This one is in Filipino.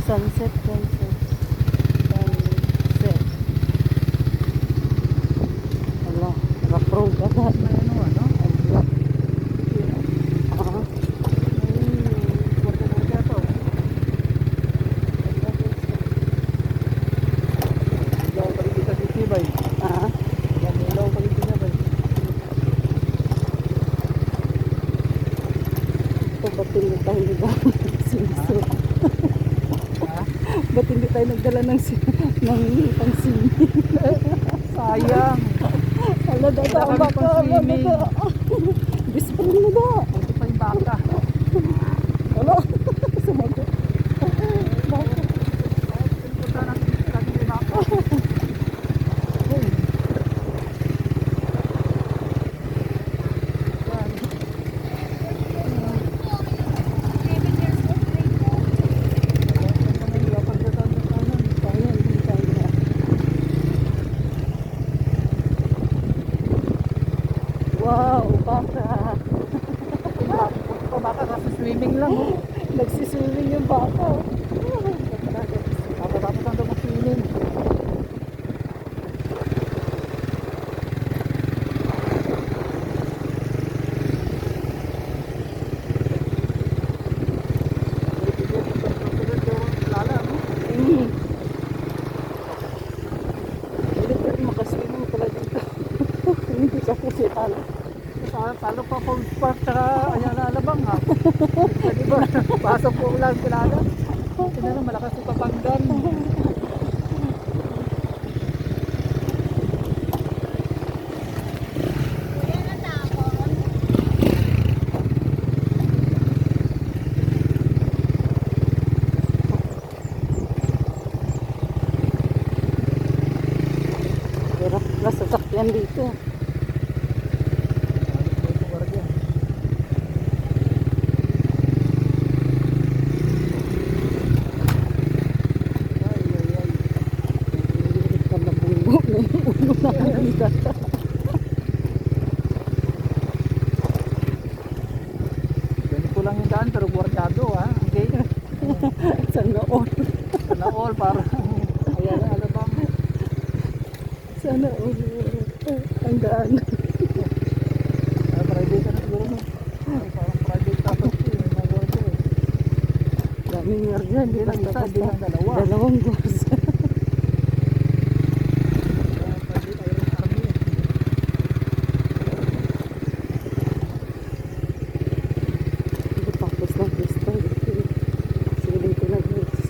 Sunset, sunset. Sunset. Wala, naka-probe agad. May ano? Wala. Kwarta-kwarta to. Ilaw pa rin kita dito, bay. Ilaw pa rin kita, bay. Ito, ba't hindi tayo nagdala ng sinso? Ba't hindi tayo nagdala ng pang-swimming? Sayang. Wala daw Wala ang kami baka. pang-swimming. Bisprin mo daw. Ito pa yung baka. Wala. Sumagot. Punta natin lagi yung baka. Wow, baka. Baka kasi swimming lang. Nagsiswimming yung baka. Tapos ang mag-swimming. Hindi ko rin makaswimming pala dito. Hindi ka kasi talo. Talo pa Falls Park tsaka Ayala Alabang ha. Di ba? Pasok po lang kilala. Ito na lang malakas yung Papanggan. Hirap na sasakyan dito. Ganito lang yung daan pero guardado ha. Okay? Sana all. Sana all para Ayala Alabang. Sana all. Ang daan. Private na siguro no. Parang private tapos yung mga guardo eh. Daming yarda. Hindi lang isa, Hindi lang dalawa. Dalawang gos. Private Iron Army eh. Tapos na pista. Sige dito na guys.